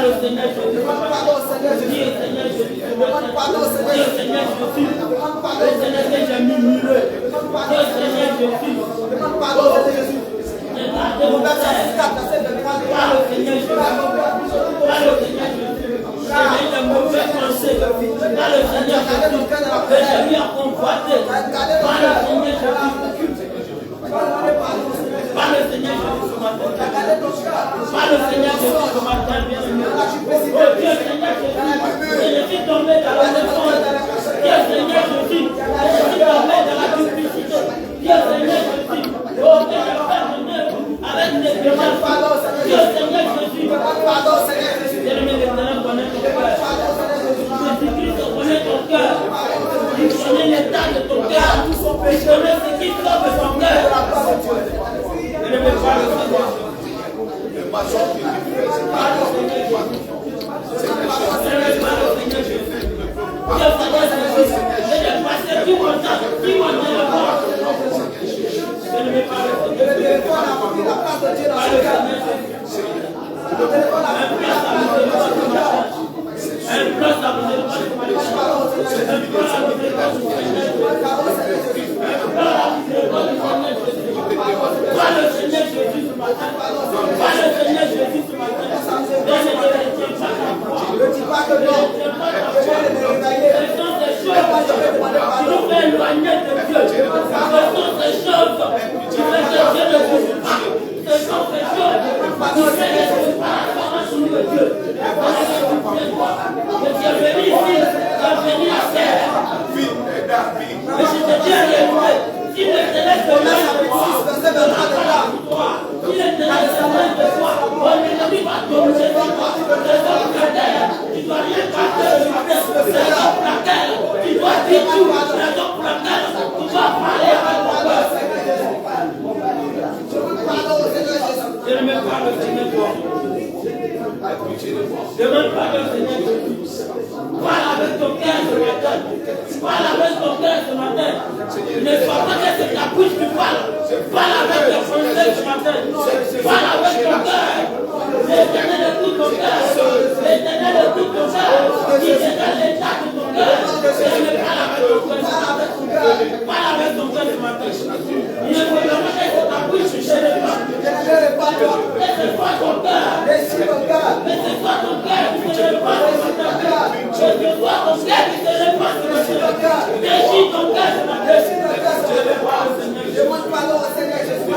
Seigneur, Seigneur Jésus. Demande pardon au Seigneur Jésus. Demande pardon au Seigneur Jésus. Demande pardon au Seigneur Jésus. Demande pardon au Seigneur Jésus. Demande pardon au Seigneur Jésus. Mon père, ça se tape, ça se demande pardon au Seigneur Jésus. Pardon au Seigneur Jésus. J'ai eu de mauvaises pensées. Pardon au Seigneur Jésus. J'ai mis à convoiter. Pardon au Seigneur Jésus. Par le Seigneur Jésus ce matin. Par le Seigneur Jésus ce matin, bien-aimé. Oh Dieu Seigneur Jésus, je suis tombé dans la défense. Dieu Seigneur Jésus, je suis tombé dans la duplicité. Dieu Seigneur Jésus, oh que je fais mon œuvre avec des péchés. Dieu Seigneur Jésus, bien-aimé l'Éternel connaît ton cœur. Jésus-Christ connaît ton cœur. Il connaît l'état de ton cœur. Il connaît ce qui sauve ton cœur. Ne me pas le Seigneur. J'ai passé tout mon temps, tout mon temps. Je ne vais pas le demande pardon, Seigneur Jésus. Parle avec ton cœur ce matin. Parle avec ton cœur ce matin. Ne sois pas que c'est ta bouche qui parle. Parle avec ton pensée ce matin. Parle avec ton cœur. L'Éternel écoute ton cœur. L'Éternel écoute ton cœur. Il est dans l'état de ton cœur. Parle avec ton cœur. Parle avec ton cœur ce matin. Il ne faut pas que c'est ta bouche qui ne pas. Laisse-moi ton cœur. Laisse-moi ton cœur. Laisse-moi ton cœur qui ne le pas ce matin. Laisse-moi ton cœur qui ne le pas ce matin. Déchire ton cœur ce matin. Demande pardon au Seigneur Jésus.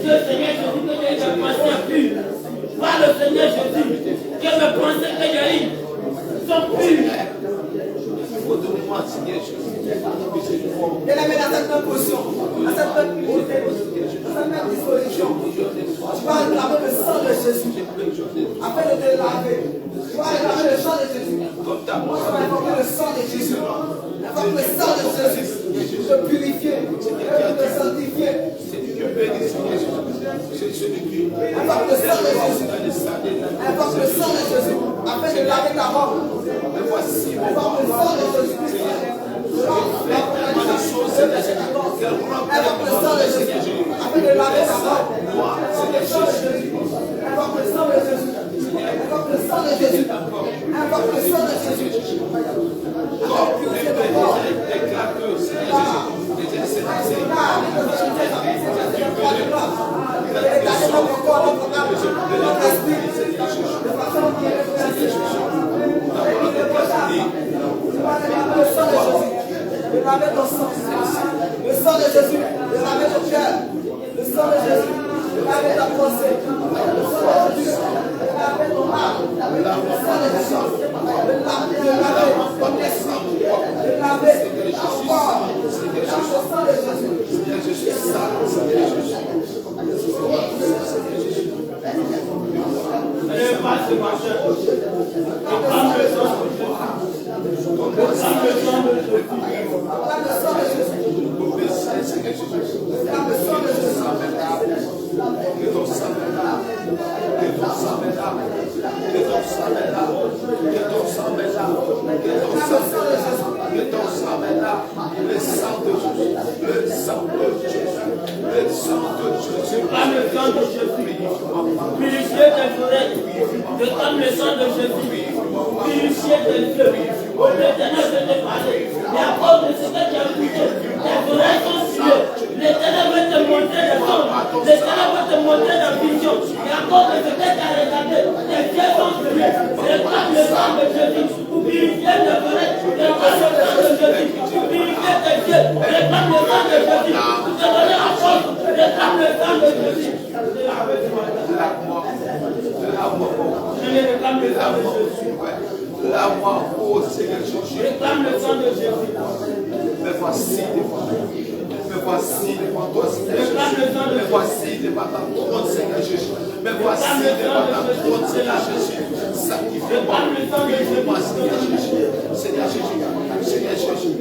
Dieu Seigneur Jésus, que j'ai des pensées pures. Par le Seigneur Jésus, que mes pensées que j'ai eues sont pures. Et la mets dans cette même position, dans cette même disposition. Tu vas réclamer le sang de Jésus afin de te laver. Tu vas réclamer le sang de Jésus. Tu vas invoquer le sang de Jésus. Invoque le sang de Jésus. Te purifier, te sanctifier. Invoque le sang de Jésus. Invoque le sang de Jésus afin de laver ta robe. Invoque le sang de Jésus. Invoque le sang de Jésus afin de laver ta robe. Invoque le sang de Jésus. Invoque le sang de Jésus. Invoque le sang de Jésus. Invoque le sang de Jésus. Afin de purifier ton corps. De laver ton sang, le sang de Jésus, de laver ton cœur, le sang de Jésus, de laver ta pensée, le sang de Jésus, de laver ton âme, le sang de Jésus, de laver ton esprit, de laver ta foi, le sang de Jésus. Allez, passe ce matin. Prends le sang de Jésus. Purifier tes oreilles, Réclame le sang de Jésus. Purifier tes yeux. Au l'Éternel veut te parler. Et à cause de ce que tu as écouté, tes oreilles sont sciées. L'Éternel veut te montrer les songes. L'Éternel veut te montrer la vision. Et à cause de ce que tu as regardé, tes yeux sont sciés. Réclame le sang de Jésus. Pour purifier tes oreilles. Réclame le sang de Jésus. Pour purifier tes yeux. Réclame le sang de Jésus. Pour te donner la force. Réclame le sang de Jésus. Je réclame le sang de Jésus. Lave-moi, oh Seigneur Jésus. Réclame le sang de Jésus. Me voici devant toi. Me voici devant toi, Seigneur Jésus. Me voici devant ta trône, Seigneur Jésus. Me voici devant ta trône, Seigneur Jésus. Sanctifie-moi. Purifie-moi, Seigneur Jésus. Seigneur Jésus. Seigneur Jésus.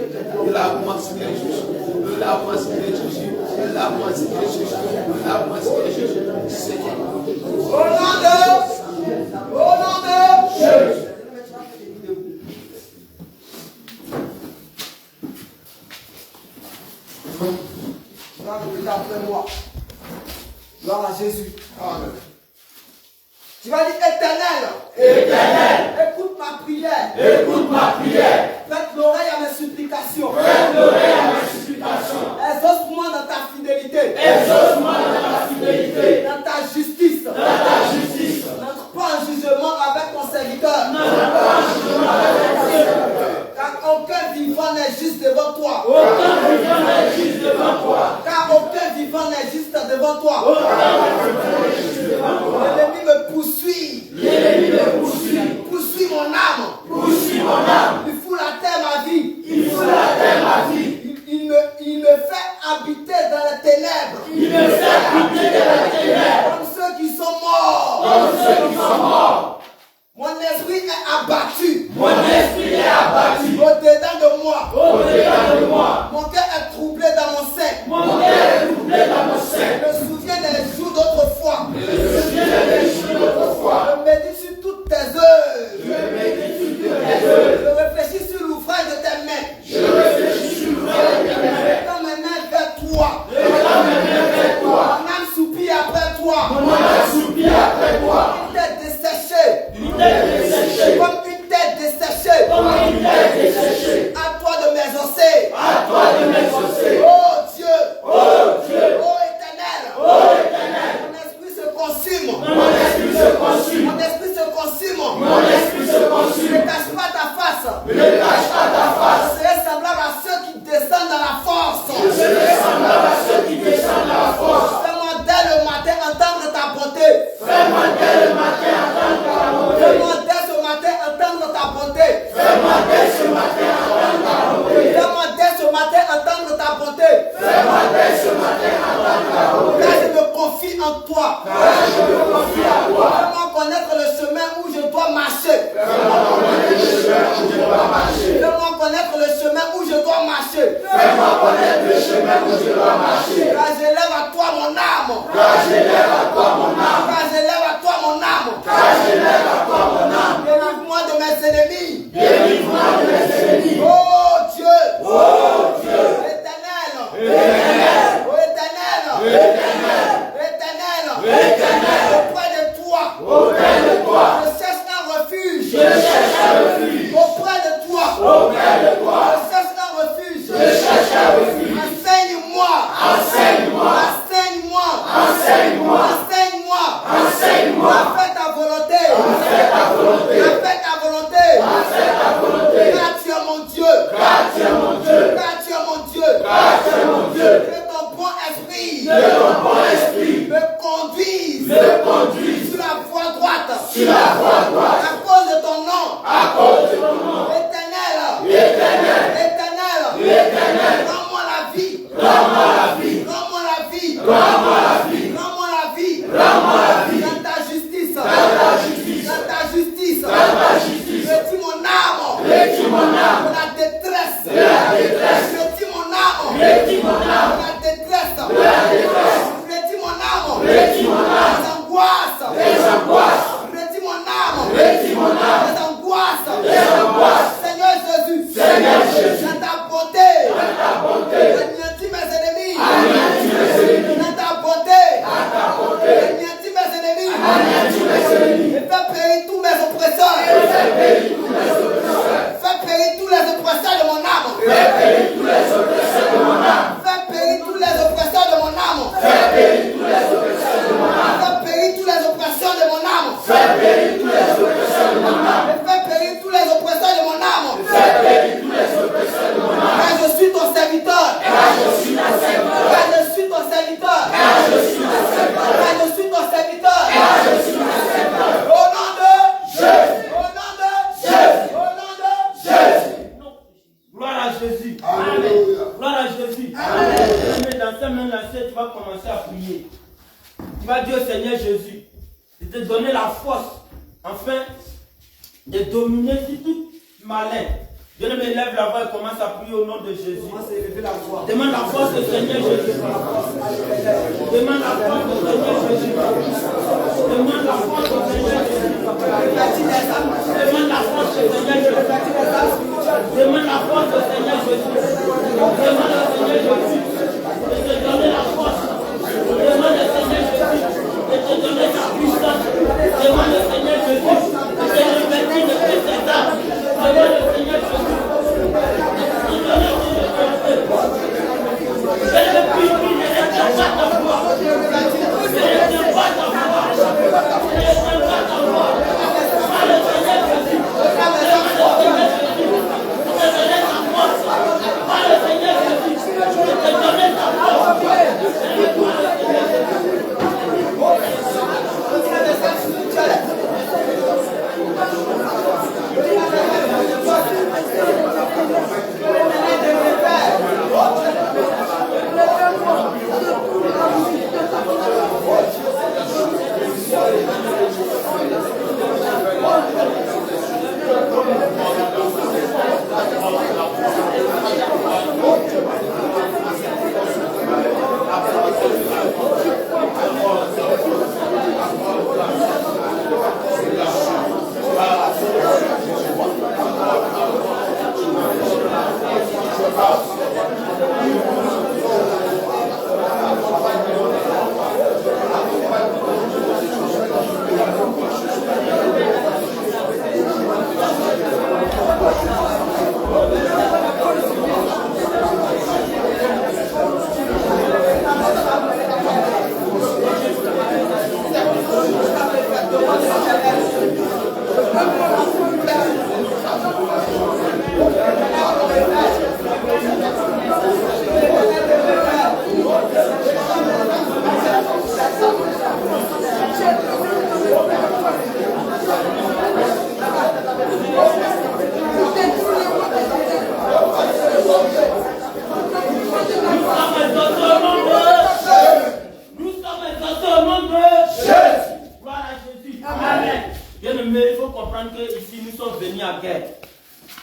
Lave-moi, Seigneur Jésus. Lave-moi, Seigneur Jésus. Lave-moi, Seigneur Jésus. Lave-moi, Seigneur Jésus. Seigneur. Au nom de Jésus. Après moi. Gloire à Jésus. Amen. Tu vas dire Éternel. Éternel. Écoute ma prière. Écoute ma prière. Prête l'oreille à mes supplications. Prête l'oreille à mes supplications. Exauce-moi dans ta fidélité. Exauce-moi dans ta fidélité. Dans ta justice. Dans ta justice. N'entre pas en jugement avec ton serviteur. N'entre pas en jugement avec ton serviteur. Car aucun vivant n'est juste devant toi. Aucun vivant n'est juste devant toi. Car aucun vivant n'est juste devant toi. Aucun vivant n'est juste devant toi. L'ennemi me poursuit. L'ennemi me poursuit. Poursuit mon âme. Poursuit mon âme. Il fout la terre ma vie. Il fout la terre ma vie. Il me fait habiter dans les ténèbres. Il me fait habiter dans les ténèbres. Comme ceux qui sont morts. Comme ceux qui sont morts. Mon esprit est abattu. Mon esprit est abattu. Au-dedans de moi. Au-dedans de moi. Mon cœur est troublé dans mon sein. Mon cœur est troublé dans mon sein. Je me souviens des jours d'autrefois. Je me souviens des jours d'autrefois. Je médite sur toutes tes œuvres. Je médite sur toutes tes œuvres. Je réfléchis sur l'ouvrage de tes mains. Je réfléchis sur l'ouvrage de tes mains. Je tends mes mains vers toi. Je tends mes mains vers toi. Mon âme soupire après toi. Mon âme soupire après toi. Une tête desséchée. Une tête desséchée. Comme une tête desséchée. Comme une tête desséchée. À toi de m'exaucer. À toi de m'exaucer. Oh Dieu. Oh Dieu. Oh Éternel. Oh Éternel. Mon esprit se consume. Mon esprit se consume. Mon esprit se consume. Mon esprit se consume. Ne cache pas ta face. Ne cache pas ta face. Je serai semblable à ceux qui descendent dans la force. Je serai semblable à ceux qui descendent dans la force. Fais-moi dès le matin entendre ta bonté. Fais-moi dès le matin entendre ta bonté. Fais-moi dès ce matin entendre ta bonté. Fais-moi dès ce matin entendre ta bonté. Fais-moi dès ce matin entendre ta bonté. Fais-moi dès ce matin entendre ta bonté. Car je me confie en toi. Car je me confie en toi. Fais-moi connaître le chemin où je dois marcher. Fais-moi connaître le chemin où je dois marcher. Fais-moi connaître le chemin où je dois marcher. Fais-moi connaître le chemin où je dois marcher. Car j'élève à toi mon âme. Car j'élève à toi mon âme. Car j'élève à toi mon âme. Car j'élève à toi mon âme. Délivre-moi de mes ennemis. Délivre-moi de mes ennemis. Oh Dieu. Oh Dieu. Éternel. Éternel. Oh Éternel. Éternel. Éternel. Éternel. Auprès de toi. Auprès de toi. Je cherche un refuge. Je cherche un refuge. Auprès de toi. Auprès de toi. Je cherche un refuge. Je cherche un refuge. Enseigne-moi. Enseigne-moi. Enseigne-moi. Enseigne-moi. Enseigne-moi. Enseigne-moi. Fais ta volonté. Fais ta volonté. Fais ta volonté. Fais ta volonté. Car tu es mon Dieu. Car tu es mon Dieu. Car tu es mon Dieu. Car tu es mon Dieu. Que ton bon esprit. Que ton bon esprit. Me conduise. Me conduise. Sur la voie droite. Sur la voie droite. À cause de ton nom. À cause de ton nom. Éternel. Éternel. Éternel. Éternel. Rends-moi la vie. Rends-moi la vie. Rends-moi la vie. Rends-moi la vie. Rends-moi la vie. Rends-moi la vie. Dans ta justice. Dans ta justice. Dans ta justice. Dans ta justice. Retire mon âme. Retire mon âme. De la détresse. De la détresse. Retire mon âme. Retire mon âme. De la détresse. De la détresse. Retire mon âme. Retire mon âme. Des angoisses. Des angoisses. Retire mon âme. Retire mon âme. Des angoisses. Des angoisses. Seigneur Jésus. Seigneur Jésus. Dans ta bonté. Dans ta bonté. Anéantis mes ennemis. Anéantis mes ennemis. Dans ta bonté. Dans ta bonté. Anéantis mes ennemis. Anéantis mes ennemis. Et fais périr tout les oppresseurs. Fais périr tous les oppresseurs de mon âme. Fais périr tous les oppresseurs de mon âme. Fais périr tous les oppresseurs de mon âme. Fais périr tous les oppresseurs de mon âme. Fais périr tous les oppresseurs de mon âme. Fais périr tous les oppresseurs de mon âme. Fais périr tous les oppresseurs de mon âme. Fais périr tous les oppresseurs de mon âme. Car je suis ton serviteur. Car je suis ton serviteur. Car je suis ton serviteur. Car je suis ton serviteur. Car je suis ton serviteur. Car je suis ton serviteur. Au nom de Jésus. Au nom de Jésus. Au nom de Jésus. Gloire à Jésus. Amen. Gloire à Jésus. Amen. Mais dans ces mêmes lancers, tu vas commencer à prier. Tu vas dire au Seigneur Jésus, de te donner la force, afin de dominer sur tout malin. Dieu me lève la voix et commence à prier au nom de Jésus. Demande la force du Seigneur Jésus. Demande la force du Seigneur Jésus. Demande la force du Seigneur Jésus. Demande la force du Seigneur Jésus. Demande la force du Seigneur Jésus. Demande au Seigneur Jésus de te donner la force. Demande au Seigneur Jésus de te donner ta puissance. Demande au Seigneur Jésus de te revêtir de tes états. Demande au Seigneur Jésus.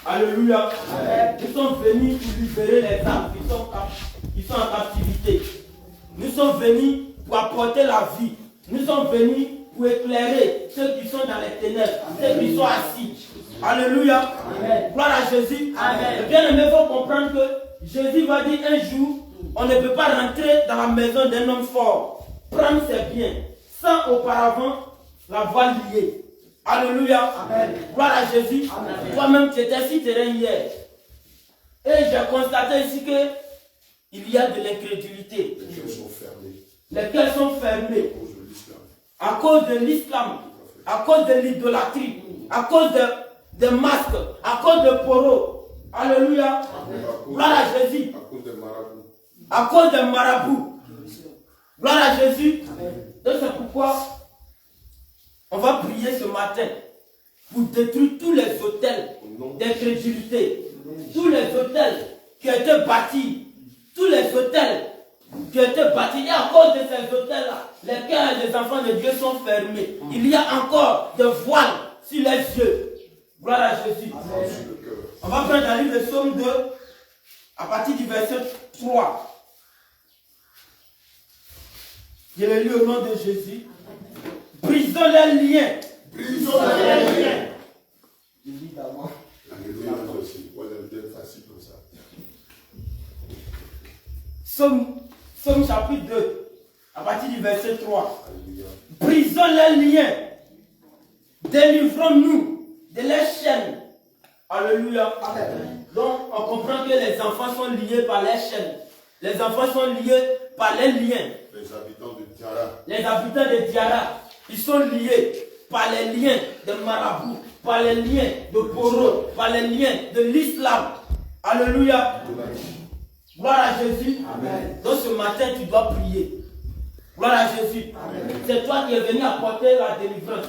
Alléluia. Nous sommes venus pour libérer les âmes qui sont en captivité. Nous sommes venus pour apporter la vie. Nous sommes venus pour éclairer ceux qui sont dans les ténèbres, ceux qui sont assis. Alléluia. Amen. Gloire à Jésus. Amen. Bien aimé, il faut comprendre que Jésus va dire un jour, on ne peut pas rentrer dans la maison d'un homme fort, prendre ses biens, sans auparavant l'avoir lié. Alléluia. Amen. Gloire à Jésus. Toi-même, tu étais sur terrain hier. Et j'ai constaté ici qu'il y a de l'incrédulité. Les cœurs sont fermés. Les cœurs sont fermés. À cause de l'islam. À cause de l'idolâtrie. À cause de masques. À cause de poros. Alléluia. Gloire à Jésus. À cause des marabouts. À cause des marabouts. Gloire à Jésus. Donc c'est pourquoi on va prier ce matin pour détruire tous les hôtels d'incrédulité, tous les hôtels qui ont été bâtis, tous les hôtels qui ont été bâtis. Et à cause de ces hôtels-là, les cœurs des enfants de Dieu sont fermés. Il y a encore des voiles sur les yeux. Gloire à Jésus. On va prendre la livre de Psaume 2 à partir du verset 3. Je le lis au nom de Jésus. Brisons les liens. Brisons les liens. Alléluia. On va le facile comme ça. Psaume chapitre 2, à partir du verset 3. Alléluia. Brisons les liens Délivrons-nous de leurs chaînes. Alléluia. Donc, on comprend que les enfants sont liés par les chaînes. Les enfants sont liés par les liens. Les habitants de Diara. Les habitants de Diara, ils sont liés par les liens de Marabout, par les liens de Poro, par les liens de l'islam. Alléluia. Gloire à Jésus. Amen. Donc ce matin, tu dois prier. Gloire à Jésus. C'est toi qui es venu apporter la délivrance.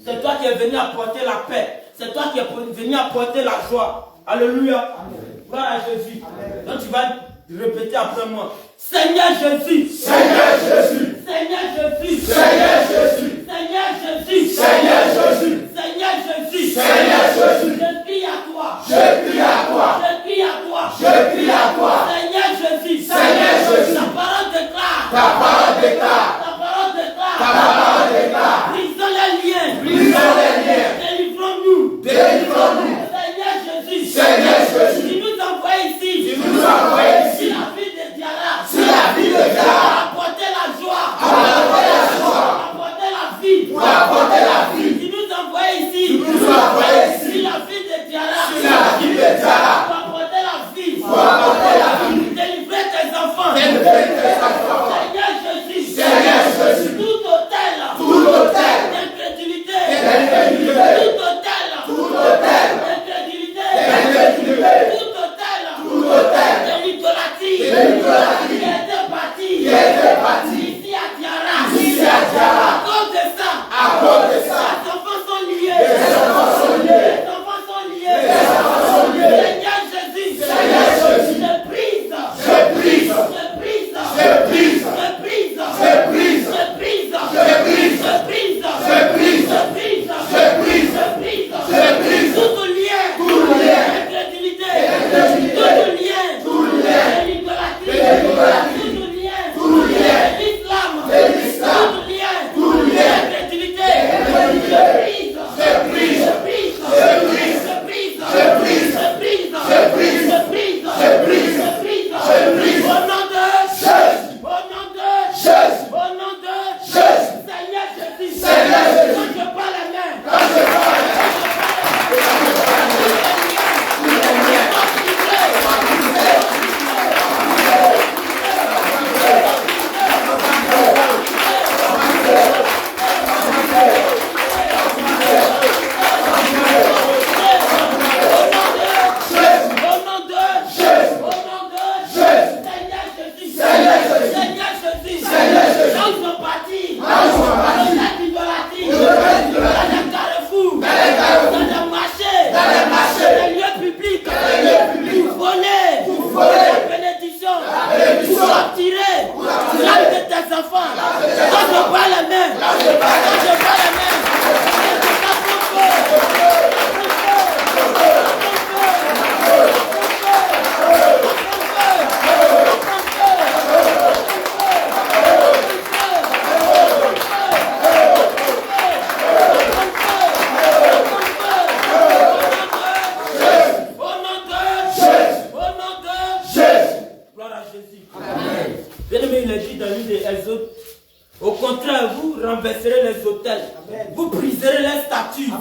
C'est toi qui es venu apporter la paix. C'est toi qui es venu apporter la joie. Alléluia. Amen. Gloire à Jésus. Amen. Donc tu vas répéter après moi. Seigneur Jésus. Seigneur Jésus. Seigneur Jésus. Seigneur Jésus. Seigneur Jésus. Seigneur Jésus. Seigneur Jésus. Seigneur Jésus. Je crie à toi. Je crie à toi. Je crie à toi. Je crie à toi. Seigneur Jésus. Seigneur Jésus. Ta parole déclare. Ta parole déclare. Ta parole déclare. Ta parole déclare. Brisons les liens. Brisons les liens. Délivrons-nous. Délivrons-nous. Seigneur Jésus. Seigneur Jésus. Tu nous envoies ici. Tu nous envoies ici. Si la vie de Diara. Si la vie de Diara. Apporter la joie. Apporter la joie. Apporter la vie. Pour apporter la vie. Tu nous envoies ici. Tu nous envoies ici. Si la vie de Diara. Si la vie de Diara. Pour apporter la vie. Pour apporter la vie. Délivrer tes enfants. Délivrer tes enfants. Seigneur Jésus. Seigneur Jésus. Tout hôtel. Tout hôtel. D'incrédulité. D'incrédulité. Tout hôtel. Tout hôtel. D'incrédulité. D'incrédulité. Tout hôtel. Tout hôtel. De l'idolâtrie. De l'idolâtrie. Qui était bâti. Qui était bâti. Ici à Diara. Ici à Diara. À cause de ça. À cause de ça. Les enfants sont liés. Les enfants sont liés. Les enfants sont liés. Les enfants sont liés. Seigneur Jésus. Seigneur Jésus. Je brise. Je brise. Je brise. Je brise. Je brise. Je brise. Je brise. Je brise. Je brise. Je brise. Je brise. Je brise. Je brise. Je brise. Tout lien. Tout lien. D'incrédulité. D'incrédulité. Tout lien. Tout lien. De l'idolâtrie. De l'idolâtrie. Tout lien. Tout lien. De l'islam. De l'islam. Tout lien. Tout lien. D'incrédulité. D'incrédulité. Je brise. Je brise. Je brise. Je brise. Je brise. Je brise. Je brise. Je brise. Je brise. Je brise. Je brise. Je brise. Au nom de Jésus. Au nom de Jésus. Au nom de Jésus. Seigneur Jésus. Seigneur Jésus. Quand je parle la main. Quand je parle, au contraire, vous renverserez les autels. Vous briserez les statues.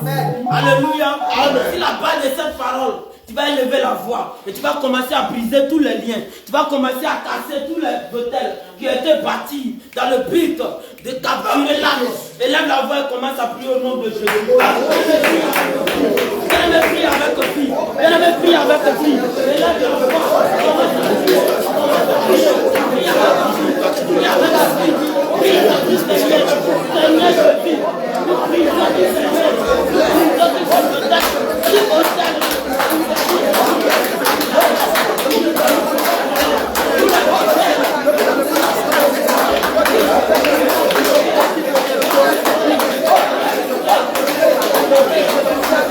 Alléluia. Si la base de cette parole, tu vas élever la voix et tu vas commencer à briser tous les liens. Tu vas commencer à casser tous les autels qui étaient bâtis dans le but de capturer l'âme. Et là, la voix commence à prier au nom de Jésus. Bien-aimé, prie avec le fils. Bien-aimé, prie avec le fils. Et là, la voix commence à prier. Prie avec le fils. Prie avec le fils. Prie avec le fils. Seigneur, je prie. Nous prions du Seigneur. Nous prions du Seigneur. Qui hôtel. Amen.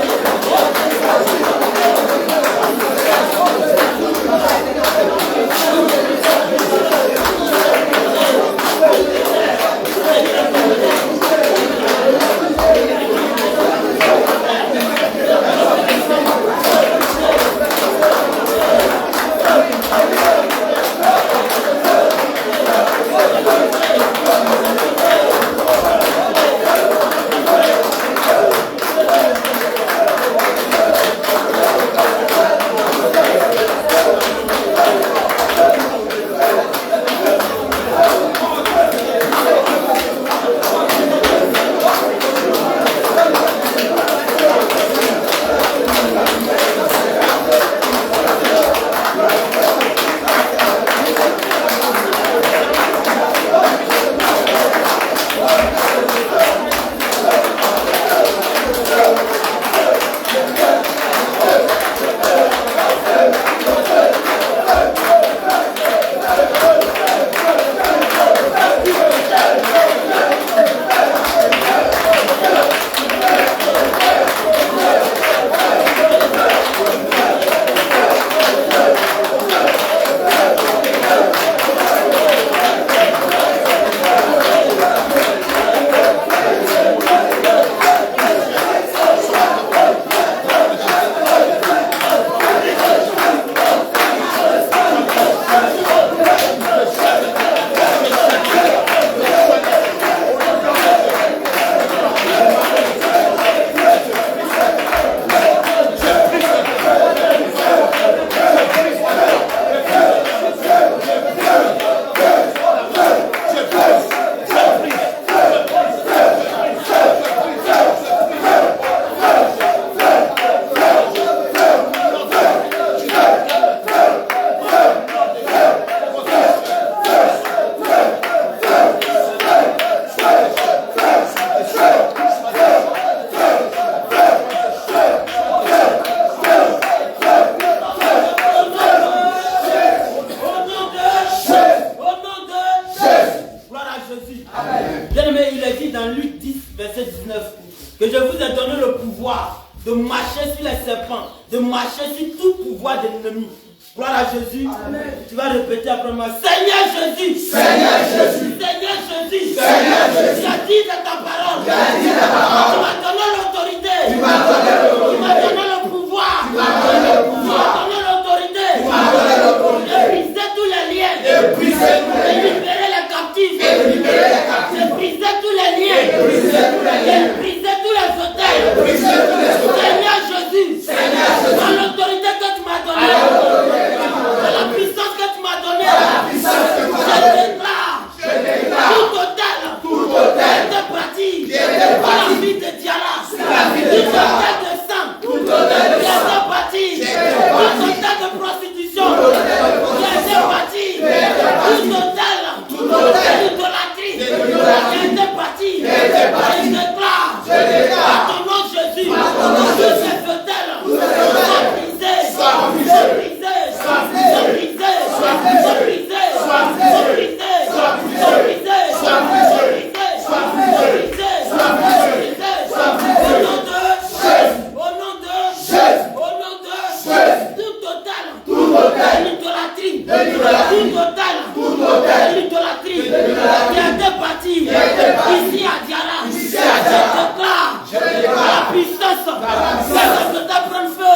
marcher sur les serpents, de marcher sur tout pouvoir de l'ennemi. Gloire à Jésus. Amen. Tu vas répéter après moi. Seigneur Jésus. Seigneur Jésus. Seigneur Jésus. Seigneur Jésus. Tu as dit de ta parole. Tu m'as donné l'autorité. Tu m'as donné le pouvoir. Tu m'as donné l'autorité. De briser tous les liens. De libérer les captifs. De briser tous les liens. De briser tous les hôtels. Seigneur Jésus. Dans l'autorité que tu m'as donnée. De la puissance que tu m'as donnée, je déclare tout total de pratique dans la vie de Diara, tout total de sang, tout total de pratique, tout total de prostitution, tout total d'idolâtrie, je déclare à ton nom Jésus, tous ces hôtels soient brisés. Ici à Diara, je déclare la puissance, ça prend feu,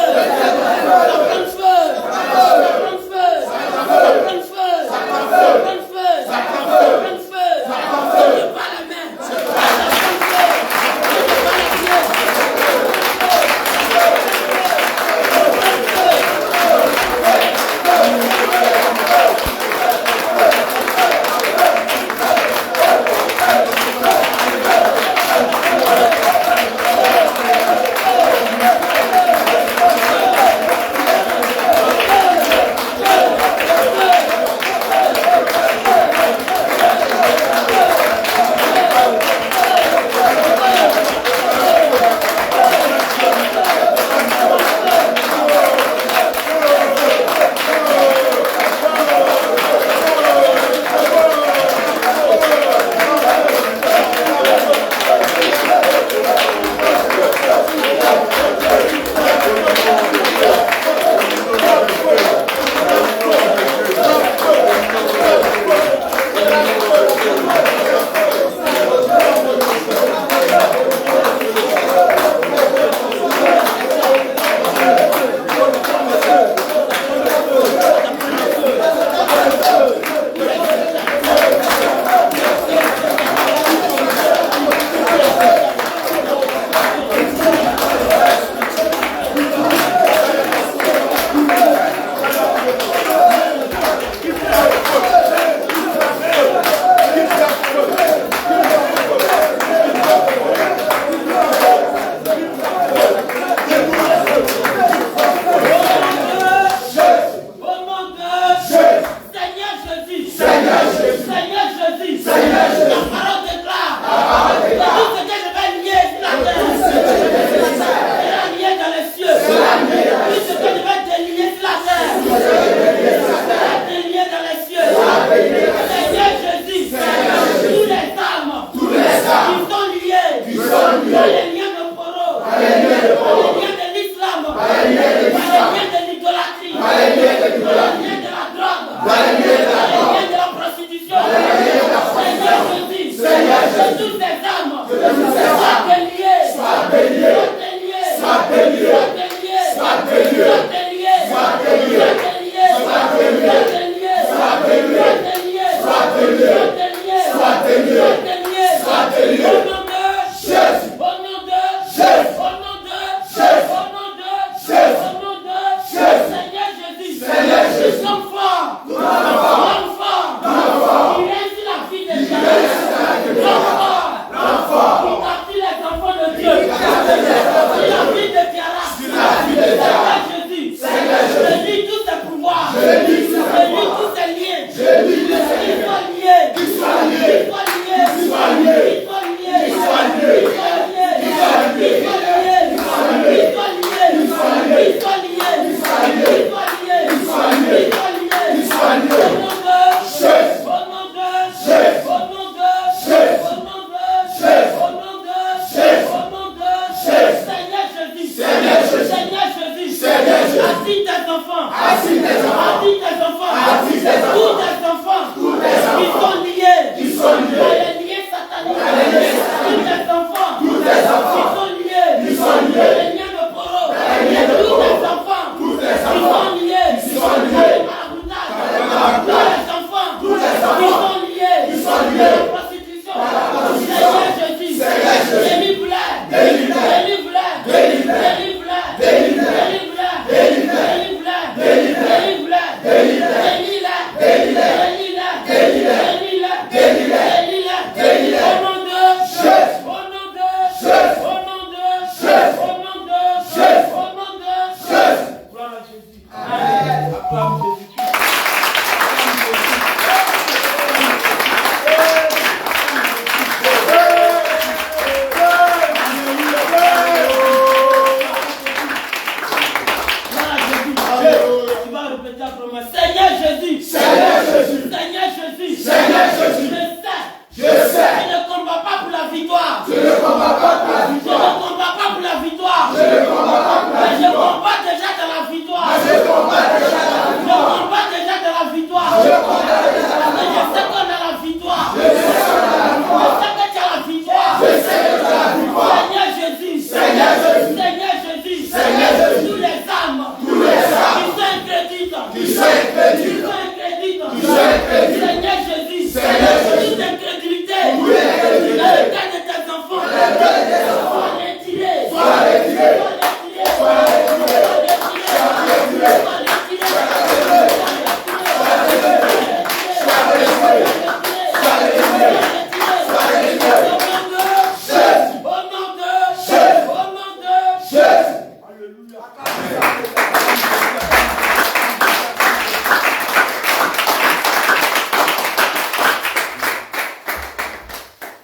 Alléluia.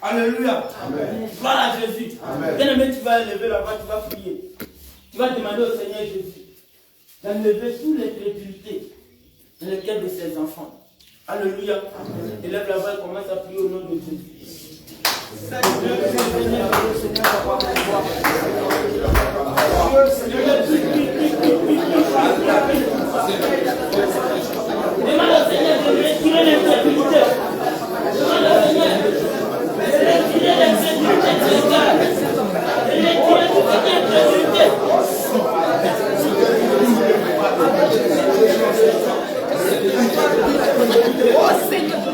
Alléluia. Gloire à Jésus. Bien-aimé, tu vas lever la voix, tu vas prier. Tu vas demander au Seigneur Jésus d'enlever toutes les crédulité dans le cœur de ses enfants. Alléluia. Élève la voix et commence à prier au nom de Jésus. Demande au Seigneur de retirer les crédulité. Demande au Seigneur de retirer les crédulité de ses cœurs. De retirer toute crédulité. Oh Seigneur,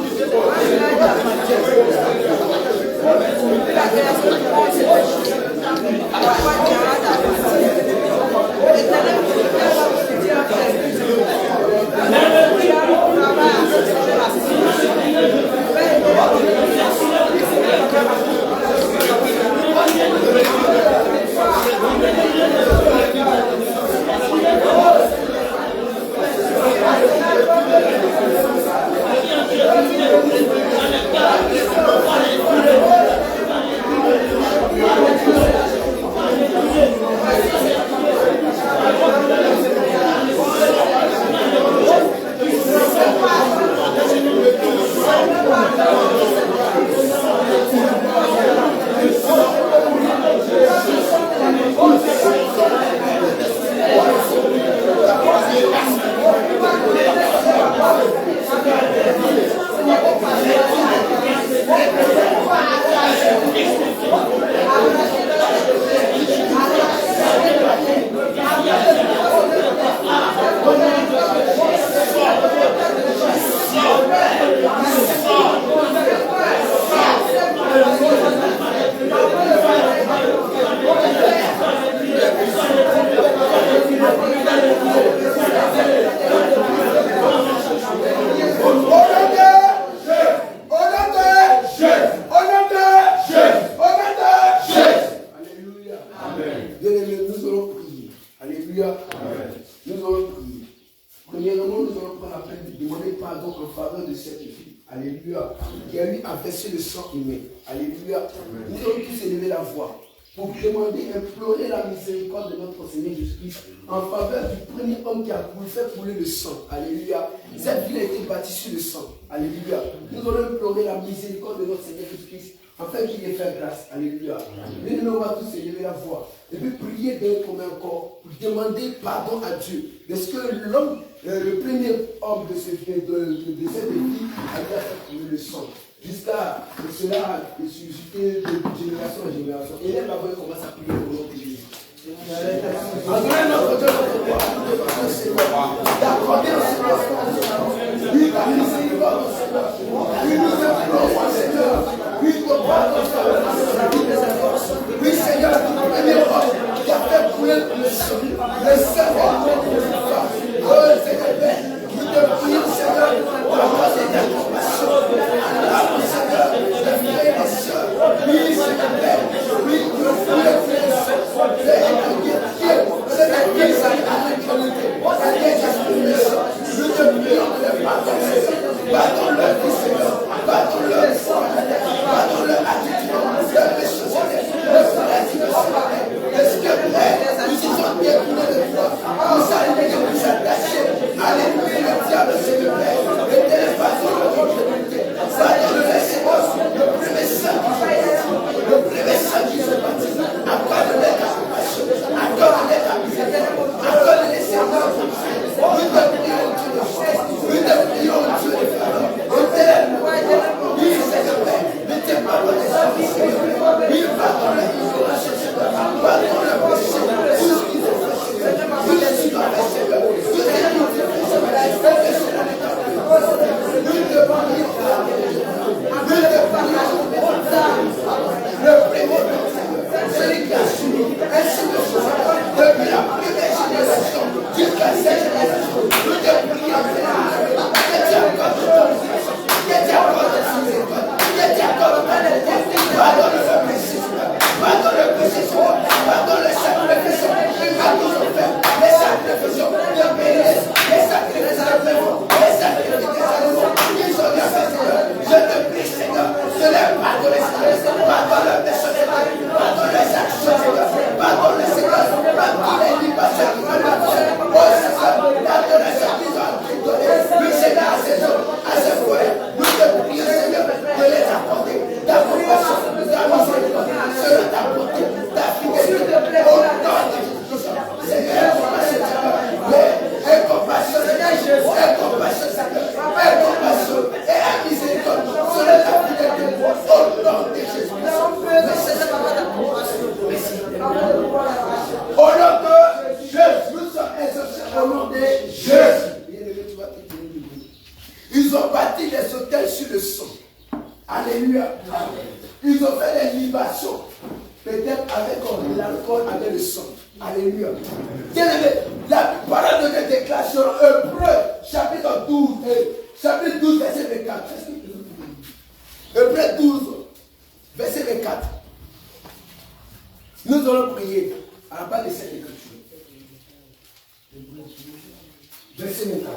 afin qu'il ait fait grâce. Alléluia. Nous on va tous élever la voix et puis prier d'un commun corps pour demander pardon à Dieu. Parce que l'homme, le premier homme de cette vie, a déjà fait le sang. Jusqu'à cela est suscité de génération en génération. Et là, la voix commence à prier au nom de Jésus. Malgré notre Dieu, notre roi, d'accorder au Seigneur, oui, la miséricorde au Seigneur, oui, nous implorons au Seigneur, oui, ton pardon, oui, Seigneur, le premier homme qui a fait couler le sang, le sang, oh Seigneur, nous te prions, Seigneur, pour accorder ta compassion, à Seigneur, les frères et les sœurs, oui, Seigneur, oui, nous le prions, Pardon Alléluia. Bien-aimé, la parole de Dieu déclare sur Hébreux, chapitre 12, verset 24. Hébreux 12, verset 24. Nous allons prier à la base de cette écriture. Verset 24.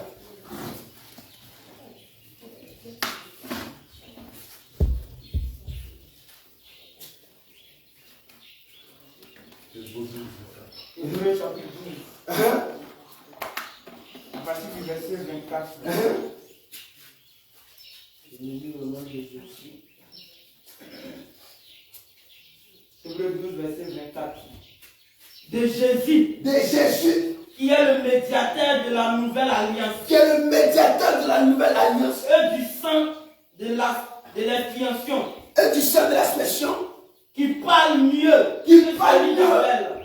Hébreux chapitre 12. À partir du verset 24. Je lis au nom de Jésus. Hébreux 12, verset 24. De Jésus, qui est le médiateur de la nouvelle alliance, et du sang de l'expiation, qui parle mieux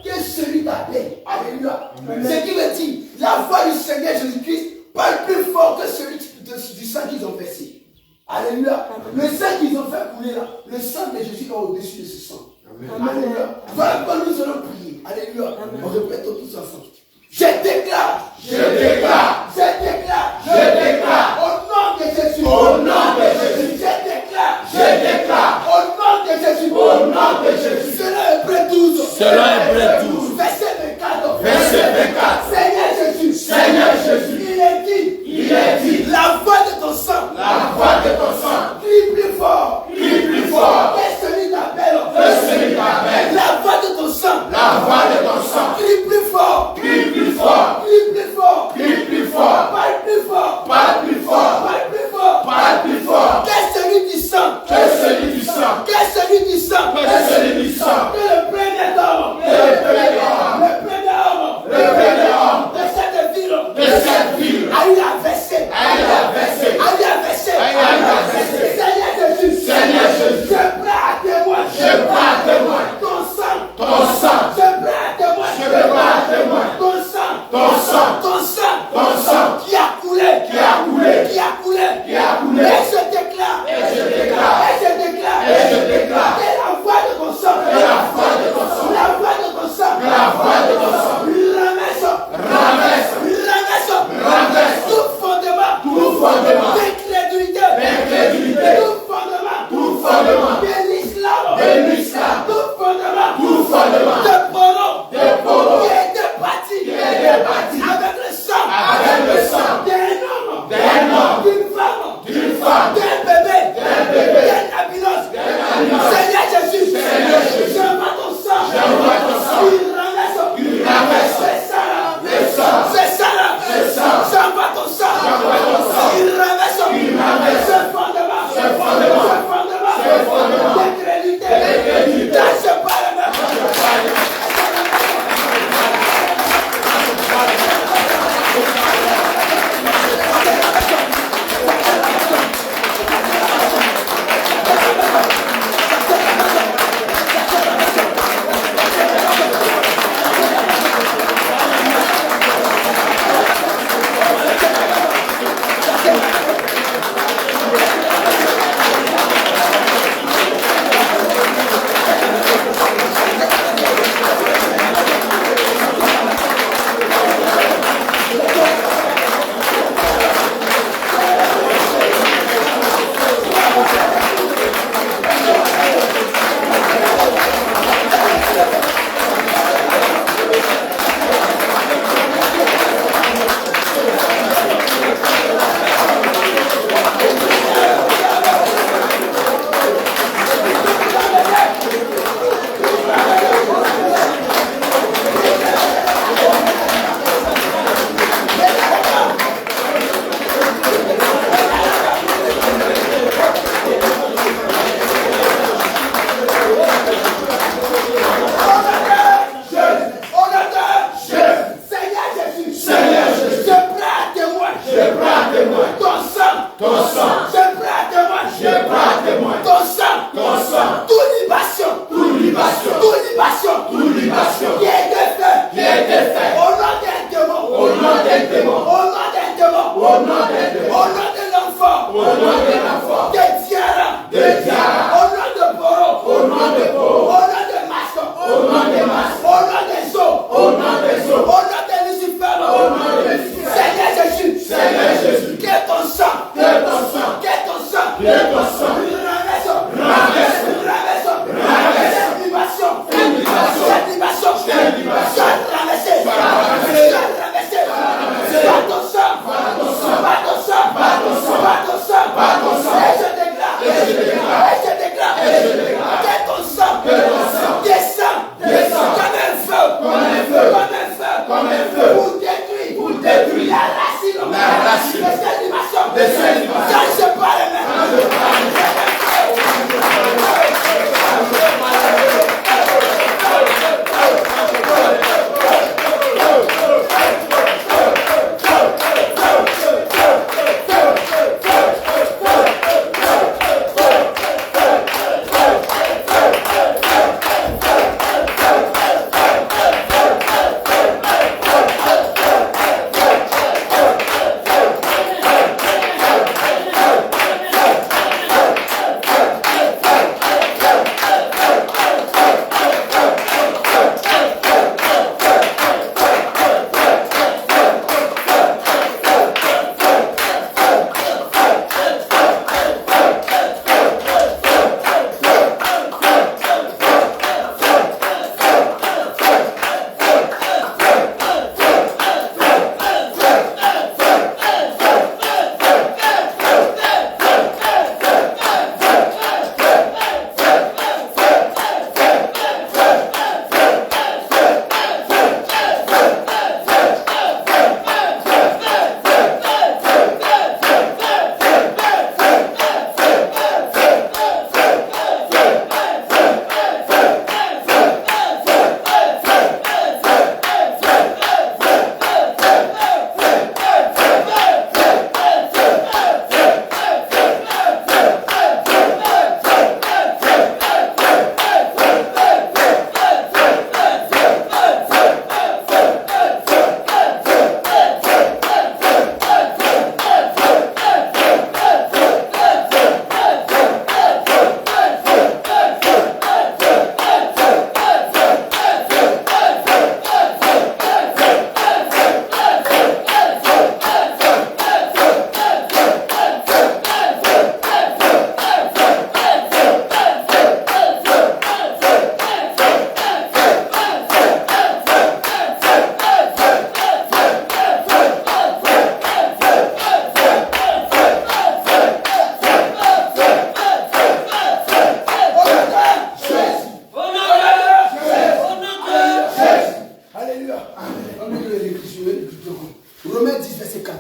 que celui d'Abel. Alléluia. Ce qui veut dire, la voix du Seigneur Jésus-Christ parle plus fort que celui du sang qu'ils ont versé. Alléluia. Le sang qu'ils ont fait couler là, le sang de Jésus est au-dessus de ce sang. Alléluia. Voilà pourquoi nous allons prier. Alléluia. On répète tous ensemble. Je déclare. Au nom de Jésus. Je déclare. Au nom de Jésus. Selon Hébreux 12. Verset 24. Seigneur Jésus. Il est dit. La voix de ton sang. Crie plus fort. Que celui d'Abel. La voix de ton sang. Crie plus fort. Que arraché. Quand je parle Romains 10, verset 4.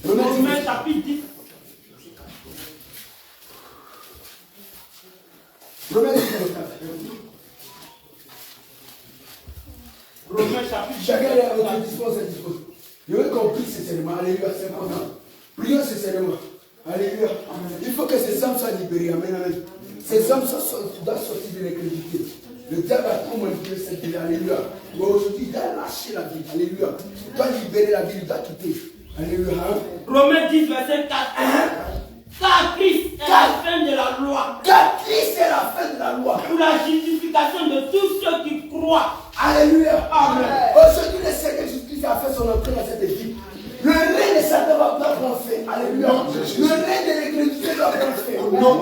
Romains chapitre 10. Romains 10, verset 4. Romains chapitre 10. Chacun est à votre disposition. Je veux qu'on prie sincèrement. Alléluia, c'est important. Prions sincèrement. Alléluia. Il faut que ces hommes soient libérés. Amen, amen. Ces hommes doivent sortir de l'incrédulité. Le diable a trop manipulé cette vie. Alléluia. Aujourd'hui, il doit lâcher la vie. Alléluia. Il doit libérer la vie. Il doit quitter. Alléluia. Romains 10, verset 4. Car Christ est la fin de la loi. Car Christ est la fin de la loi. Pour la justification de tous ceux qui croient. Alléluia. Amen. Aujourd'hui, le Seigneur Jésus-Christ a fait son entrée dans cette équipe. Le règne de Satan va prendre fin. Alléluia. Le règne de l'incrédulité doit prendre fin.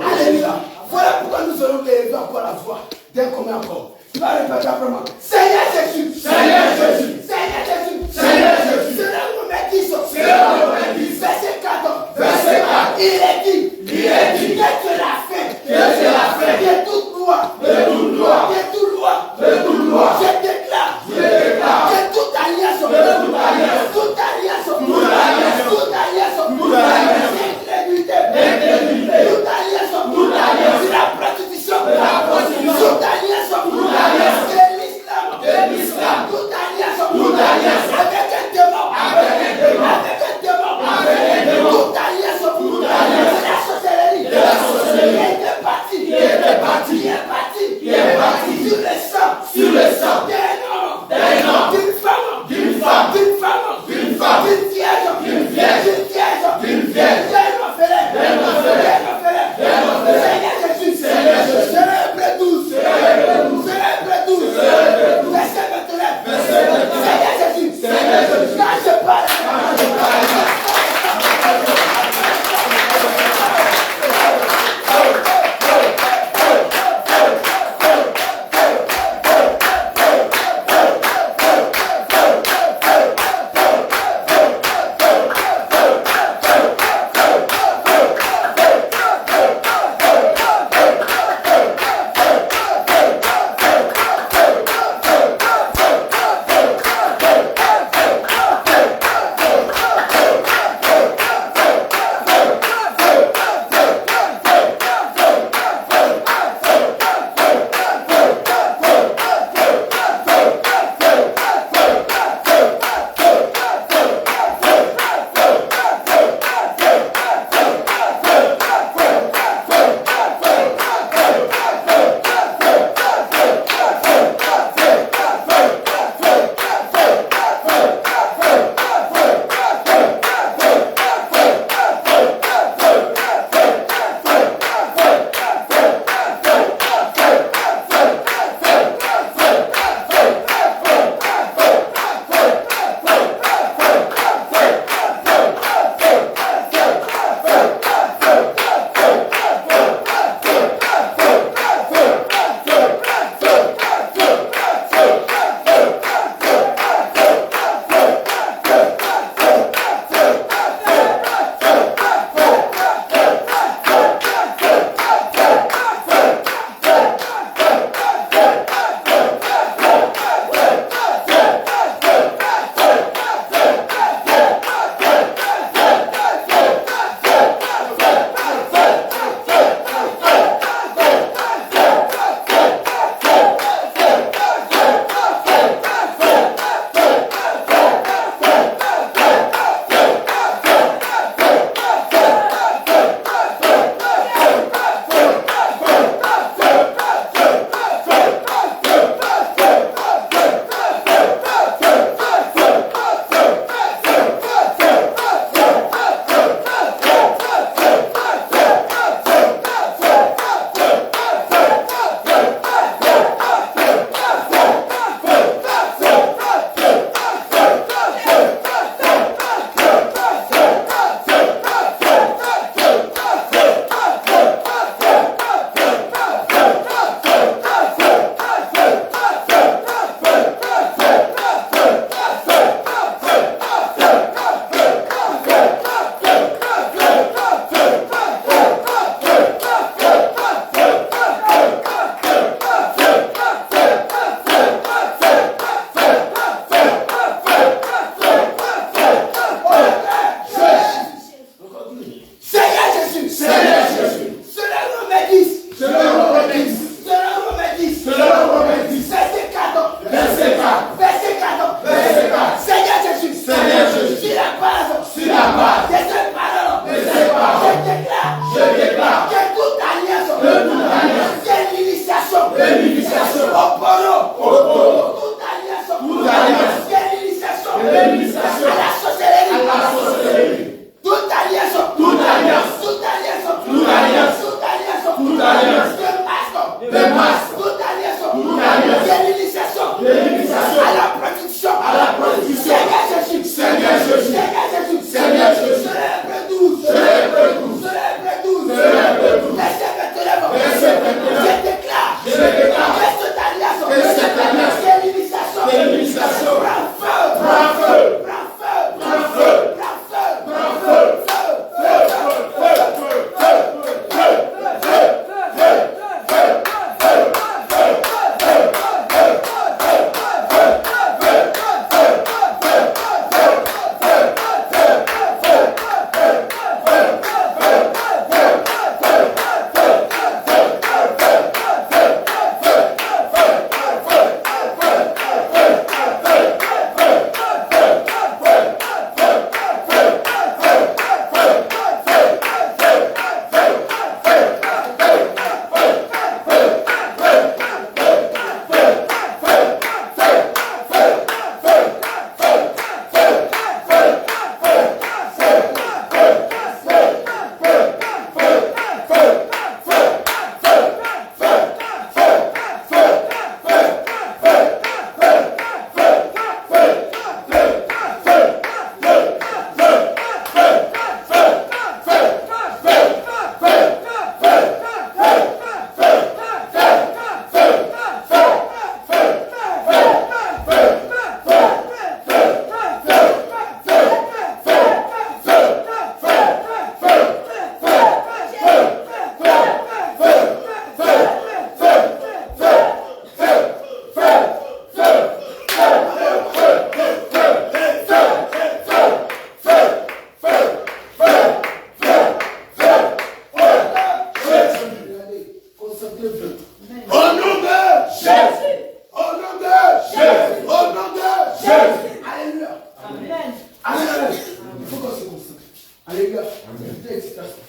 Alléluia. Voilà pourquoi nous allons élever encore la voix. Dès qu'on est encore. Tu vas répéter après moi. Seigneur Jésus. Seigneur Jésus. Seigneur Jésus. Seigneur Jésus. C'est là où on met 10. C'est là où on met 10. Verset 4. Verset 4. Il est dit. Que tu l'as fait. Que tu l'as fait. De toute loi. De toute loi. De toute loi. De toute loi. Je déclare. Que toute alliance. De toute alliance. Toute alliance. Toute alliance. Toute alliance. Toute alliance. L'incrédulité. Toute alliance. Toute alliance. La prostitution. La prostitution. Toute alliance. Toute alliance. De l'islam.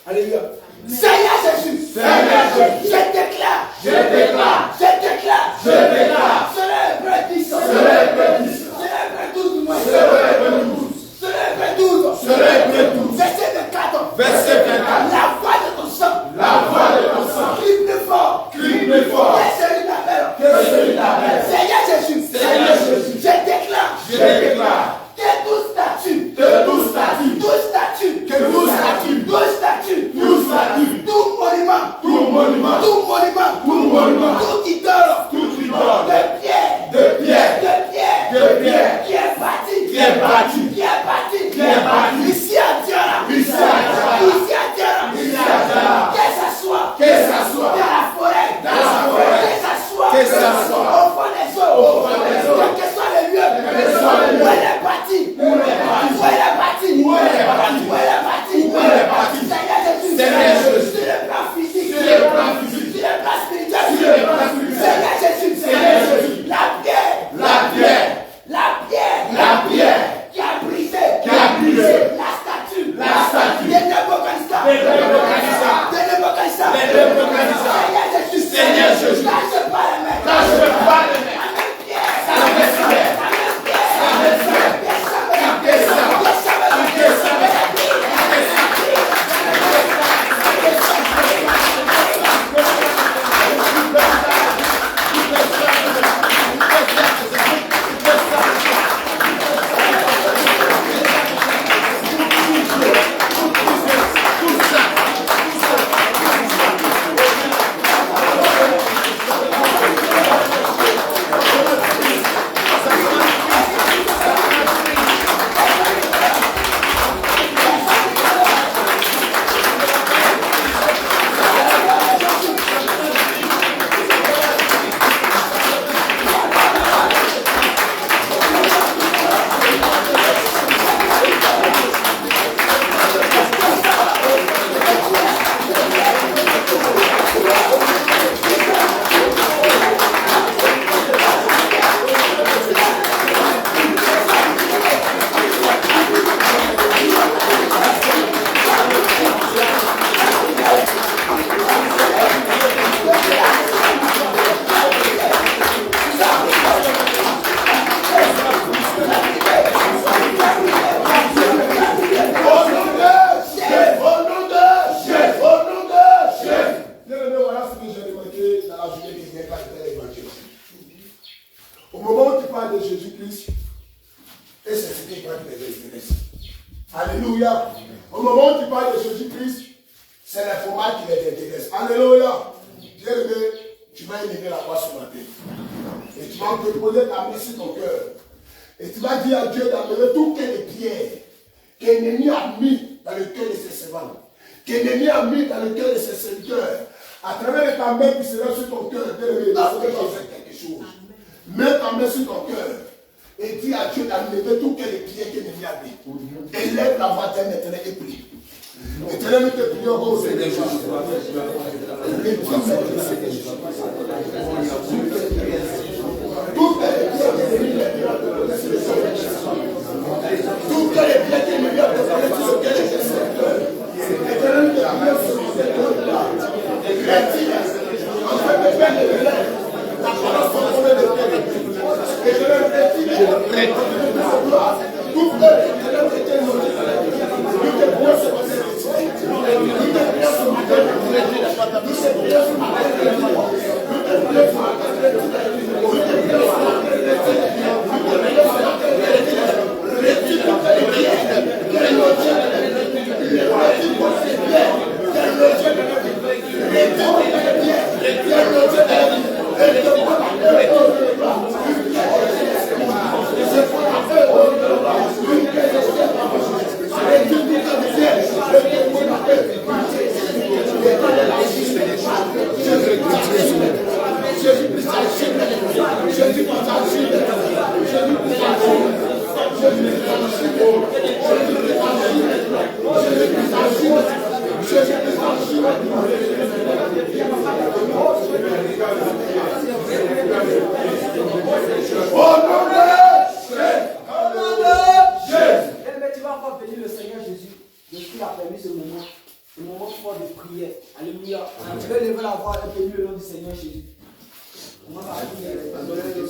Alléluia. Seigneur Jésus. Seigneur Jésus. Je déclare. Je déclare. Je déclare. Je déclare. Selon Hébreux 10. Selon Hébreux 10. Selon Hébreux 12 du moins. Selon Hébreux 12. Selon Hébreux 12. Selon Hébreux 12. Verset 24. Verset 24. La voix de ton sang. La voix de ton sang. Crie plus fort. Crie plus fort. Que celui d'Abel. Que celui d'Abel. Seigneur Jésus. Seigneur Jésus. Je déclare. Je déclare. Que tout statut. Que tout statut. Tout statut. Que tout statut. Tout statut. Tout statut. Tout monument. Tout monument. Tout monument. Tout monument. Tout idole. Tout idole. De pierre. De pierre. De pierre. De pierre. Qui est bâti. Qui est bâti. Qui est bâti. Qui est bâti. Ici à Diara. Ici à Diara. Ici à Diara. Ici à Diara. Que ça soit. Que ça soit. Dans la forêt. Dans la forêt. Que ça soit. Que ça soit. Au fond des eaux. Au fond des eaux. Quel que soit le lieu. Quel que soit le lieu. Où elle est bâtie. Où elle est bâtie. Où elle est bâtie. Où elle est bâtie. Où elle est bâtie. Où elle est bâtie. Seigneur Jésus. Seigneur Jésus. Sur le plan physique. Sur le plan physique. Sur le plan spirituel. Sur le plan spirituel. Seigneur Jésus. Seigneur Jésus. La pierre. La pierre. La pierre. La pierre. Qui a brisé. Qui a brisé. La statue. La statue. De Nebuchadnezzar. De Nebuchadnezzar. De Nebuchadnezzar. De Nebuchadnezzar. Seigneur Jésus. Seigneur Jésus. Lâche pas les mains. Lâche pas les mains. Amène pierre. Amène pierre. Amène pierre. Amène pierre. Au moment où tu parles de Jésus-Christ, et c'est ce qui va te l'Église. Alléluia. Au moment où tu parles de Jésus-Christ, c'est l'informat qui les intéresse. Alléluia. Bien-aimé, tu vas élever la voix sur la tête. Et tu vas te poser ta main sur ton cœur. Et tu vas dire à Dieu d'amener toutes les pierres que l'ennemi a mis dans le cœur de ses servants, que l'ennemi a mis dans le cœur de ses serviteurs. À travers ta main qui sera sur ton cœur, bien-aimé, il faut que tu fasses quelque chose. Mets ta main sur ton cœur et dis à Dieu d'enlever toutes les pierres que l'ennemi a mis. Élève la voix d'un éternel et prie. Éternel, nous te prions au Seigneur Jésus. Toutes les pierres que l'ennemi a mis toutes les pierres que l'ennemi a mis sur le cœur de ses serviteurs. Éternel, nous te prions sur cette cœur-là. Retire, en fait de peine et de lèvres, la parole soit tombée de terre. Et je le retire, de gloire. Tout le monde était noté. Nous te prions sur cette cœur. Nous te prions sur ma tête. Nous te prions sur ma tête. Nous te prions sur ma tête. Nous te prions sur ma tête. Nous te prions sur ma tête. Retire toutes les pierres. Quel logis Le moment fort de prière. Alléluia. Tu veux lever la voix un peu mieux au nom du Seigneur Jésus. Comment ça va?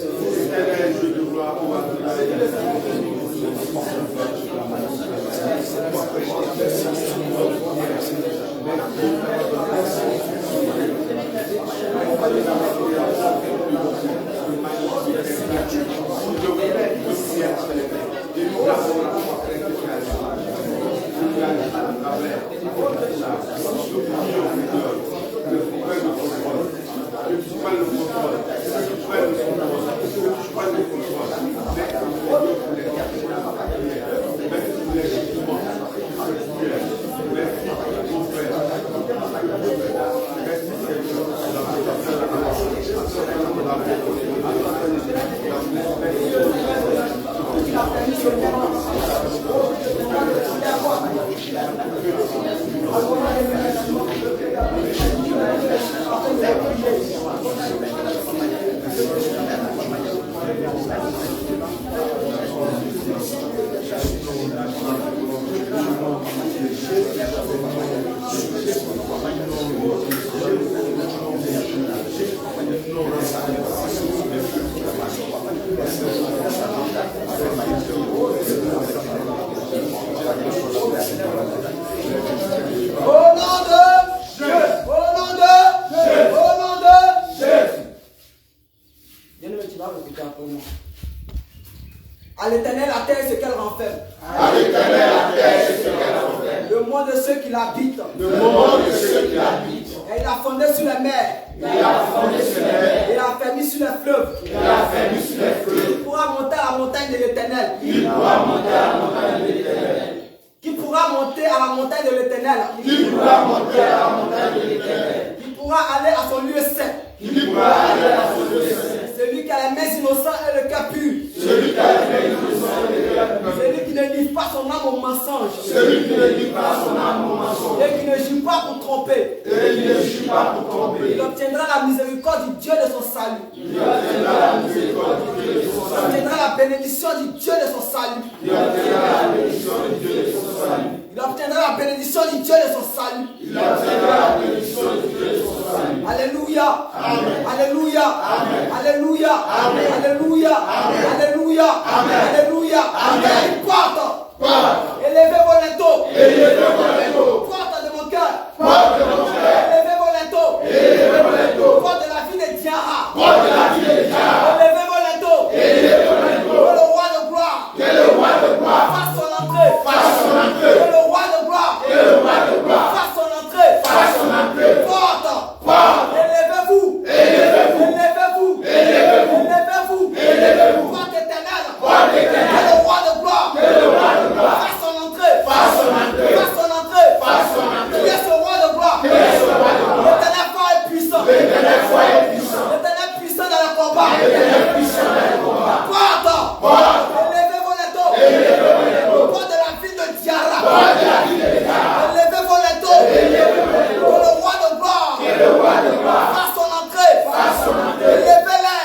À l'Éternel, la terre, c'est qu'elle renferme. À l'Éternel, la terre, c'est ce qu'elle renferme. Le monde de ceux qui l'habitent. Le monde de ceux qui l'habitent. Et il a fondé sur les mers. Il a fondé sur les mers. Il a fermé sur les fleuves. Il a fermé sur les fleuves. Il pourra monter à la montagne de l'Éternel. Il pourra monter à la montagne de l'Éternel. Qui pourra monter à la montagne de l'Éternel. Qui pourra monter à la montagne de l'Éternel. Qui pourra aller à son lieu saint. Qui pourra aller à son lieu saint. Celui qui a les mains innocentes et le cœur pur. Celui qui a les mains innocentes et le cœur pur. Celui qui ne livre pas son âme au mensonge. Celui qui ne livre pas son âme au mensonge. Et qui ne joue pas pour tromper. Et il ne joue pas pour tromper. Il obtiendra la miséricorde du Dieu de son salut. Il obtiendra la miséricorde du Dieu de son Il salut. obtiendra la bénédiction du Dieu de son salut. Il obtiendra la bénédiction du Dieu de son salut. Il obtiendra la bénédiction du Dieu de son salut. Il obtiendra la bénédiction du Dieu de son salut. Alléluia. Amen. Alléluia. Amen. Alléluia. Amen. Alléluia. Amen. Alléluia. Amen. Alléluia. Amen. Porte. Porte. Élevez vos linteaux. Élevez vos linteaux. Porte de mon cœur. Porte de mon cœur. Élevez vos linteaux. Élevez vos linteaux. Porte de la vie de Diara. Porte de la vie de Diara. Élevez vos linteaux. Élevez vos linteaux. Que le roi de gloire Que le roi de gloire fasse son entrée. fasse son entrée. Que le roi de gloire Que le roi de gloire fasse son entrée. fasse son entrée. Porte. Porte. Élevez-vous. Élevez-vous. Élevez-vous. Élevez-vous. Élevez-vous. Élevez-vous. Porte éternelle. Porte éternelle. Que le roi de gloire Que le roi de gloire fasse son entrée. fasse son entrée. Fasse son entrée. Fasse son entrée. Qui est ce roi de gloire? Que est ce roi de gloire? L'éternel fort et puissant. L'éternel fort et puissant. L'éternel puissant dans le combat. L'éternel puissant dans le combat. Porte. Porte. Élevez vos linteaux. Élevez vos linteaux. Porte de la ville de Diara. Porte de la vie de Diara. Élevez vos linteaux. Élevez vos linteaux. Que le roi de gloire Que le roi de gloire fasse son entrée. fasse son entrée. Élevez-les.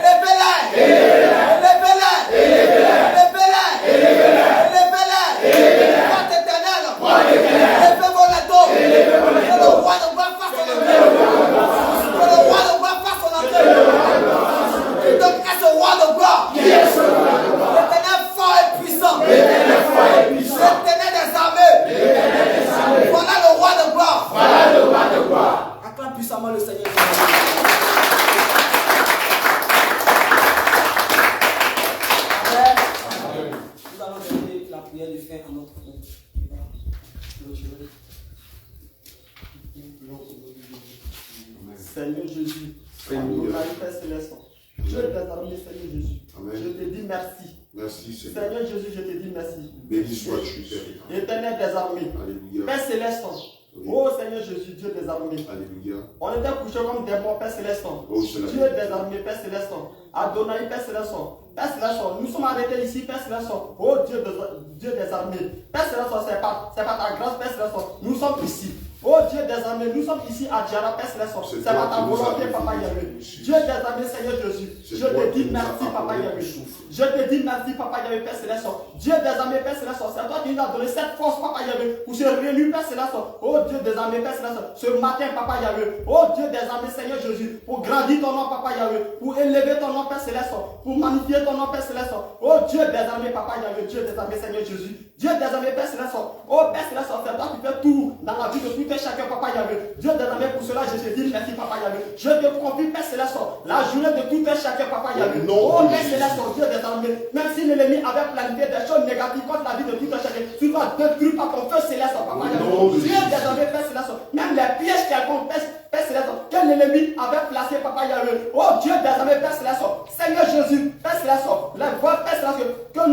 Élevez-les. Élevez-les. Élevez-les. Élevez-les. Élevez-les. Élevez-les. Élevez-les. Élevez-les. Élevez-les. Porte éternelle. Porte éternelle. Élevez vos linteaux. Élevez vos Que le roi de gloire fasse son entrée. Que le roi de gloire fasse son entrée. Donc, est ce roi de gloire? Qui est ce roi de gloire? L'éternel fort et puissant. L'éternel fort et puissant. L'éternel des armées. L'éternel des armées. Voilà le roi de gloire. Voilà le roi de gloire. Acclame puissamment le Seigneur. Amen. Nous allons donner la prière de fin à notre frère. Seigneur Jésus, nous Père Céleste, Dieu des armées, Seigneur Jésus, Amen. je te dis merci. Merci Seigneur. Seigneur Jésus, je te dis merci. Béni sois-tu Père. Éternel des armées, Alléluia. Père Céleste, Oui. oh Seigneur Jésus, Dieu des armées, Alléluia. on était couchés comme des morts, Père Céleste, Oh, c'est la Dieu des armées, Père Céleste, Adonai, Père Céleste, Père Céleste, nous sommes arrêtés ici, Père Céleste, oh Dieu des armées, Père Céleste, c'est par ta grâce, Père Céleste, nous sommes ici. Oh Dieu des armées, nous sommes ici à Djara, Père Céleste. C'est par ta volonté, Papa Yahweh. Dieu des armées, Seigneur Jésus. Je te dis merci, Papa Yahweh. Je te dis merci, Papa Yahweh, Père Céleste. Dieu des armées, Père Céleste. C'est toi qui nous as donné cette force, Papa Yahweh, pour se réunir, Père Céleste. Oh Dieu des armées, Père Céleste. Ce matin, Papa Yahweh. Oh Dieu des armées, Seigneur Jésus. Pour grandir ton nom, Papa Yahweh. Pour élever ton nom, Père Céleste. Pour magnifier ton nom, Père Céleste. Oh Dieu des armées, Papa Yahweh. Dieu des armées, Seigneur Jésus. Dieu des armées, Père Céleste. Oh Père Céleste, c'est toi qui fais tout dans la vie de tout et chacun, Papa Yahweh. Dieu des armées, pour cela, je te dis merci, Papa Yahweh. Je te confie, Père Céleste, la journée de tout et chacun, Papa Yahweh. Oh Père Céleste, Dieu des armées. Même si l'ennemi avait planifié des choses négatives contre la vie de tout et chacun, tu vas détruire par ton feu céleste, Papa Yahweh. Dieu des armées, Père Céleste. Même les pièges quelconques, Père Céleste, que l'ennemi avait placé, Papa Yahweh. Oh Dieu des armées, Père Céleste. Seigneur Jésus, Père Céleste, la voix, Père Céleste, que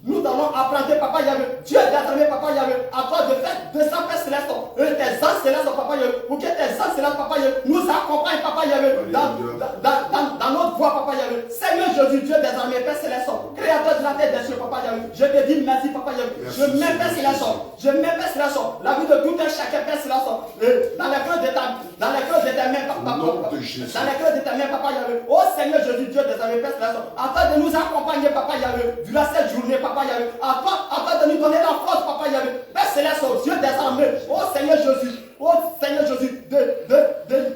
nous allons apprendre, Papa Yahweh. Dieu des armées, Papa Yahweh, à toi de faire de ça, Père Céleste, et tes anges célestes, Papa Yahweh, pour que tes anges célestes, Papa Yahweh, nous accompagnent, Papa Yahweh, dans notre voie, Papa Yahweh. Seigneur Jésus, Dieu des armées, Père Céleste, créateur de la terre des cieux, Papa Yahweh, je te dis merci, Papa Yahweh. Je mets, Père Céleste, la vie de tout un chacun, Père Céleste, dans les cœurs de tes mains, Papa Yahweh. Oh Seigneur Jésus, Dieu des armées, Père Céleste, afin de nous accompagner, Papa Yahweh, durant cette journée, Papa Yahweh, afin de nous donner la force, Papa Yahweh, Père Céleste, Dieu des armées, oh Seigneur Jésus,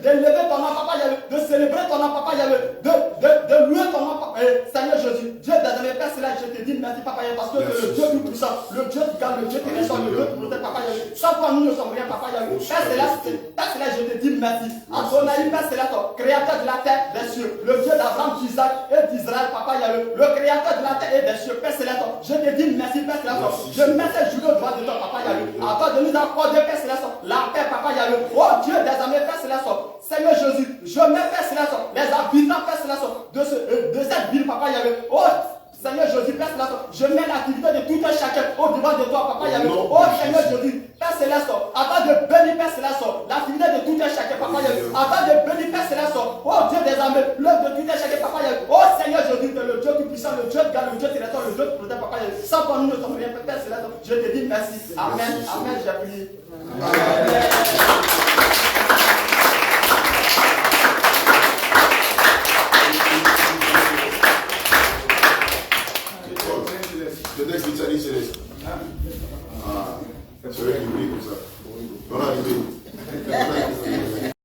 d'élever ton nom, Papa Yahweh, de célébrer ton nom, Papa Yahweh, de louer ton nom, Papa Seigneur Jésus, Dieu des armées, Père Céleste, je te dis merci, Papa Yahweh, parce que tu es le Dieu tout puissant, le Dieu qui garde, le Dieu qui ressort, le Dieu qui protège, Papa Yahweh. Sans toi, nous ne sommes rien, Papa Yahweh. Père Céleste, je te dis merci. Adonai, Père Céleste, créateur de la terre, des cieux, le Dieu d'Abraham, d'Isaac et d'Israël, Papa Yahweh, le créateur de la terre et des cieux, Père Céleste, je te dis merci, Père Céleste. Je mets cette journée au droit de toi, Papa Yahweh, afin de nous accorder, Père Céleste, la paix, Papa Yahweh. Oh Dieu des armées, Père Céleste, Seigneur Jésus, je mets, Père Céleste, les habitants, Père Céleste, de cette ville, Papa Yahweh. Oh Seigneur Jésus, Père Céleste, je mets l'activité de tout un chacun au devant de toi, Papa Yahweh. Oh Seigneur Jésus, Père Céleste, afin de bénir, Père Céleste, l'activité de tout un chacun, Papa Yahweh. Afin de bénir, Père Céleste, oh Dieu des armées, l'œuvre de tout un chacun, Papa Yahweh. Oh Seigneur Jésus, tu es le Dieu tout puissant, le Dieu de garde, le Dieu qui restaure, le Dieu qui protège, Papa Yahweh. Sans toi, nous ne sommes rien, Père Céleste. Je te dis merci. Amen. Amen, j'ai prié. Céleste. Ah, c'est vrai qu'il brille comme ça. Dans l'arrivée.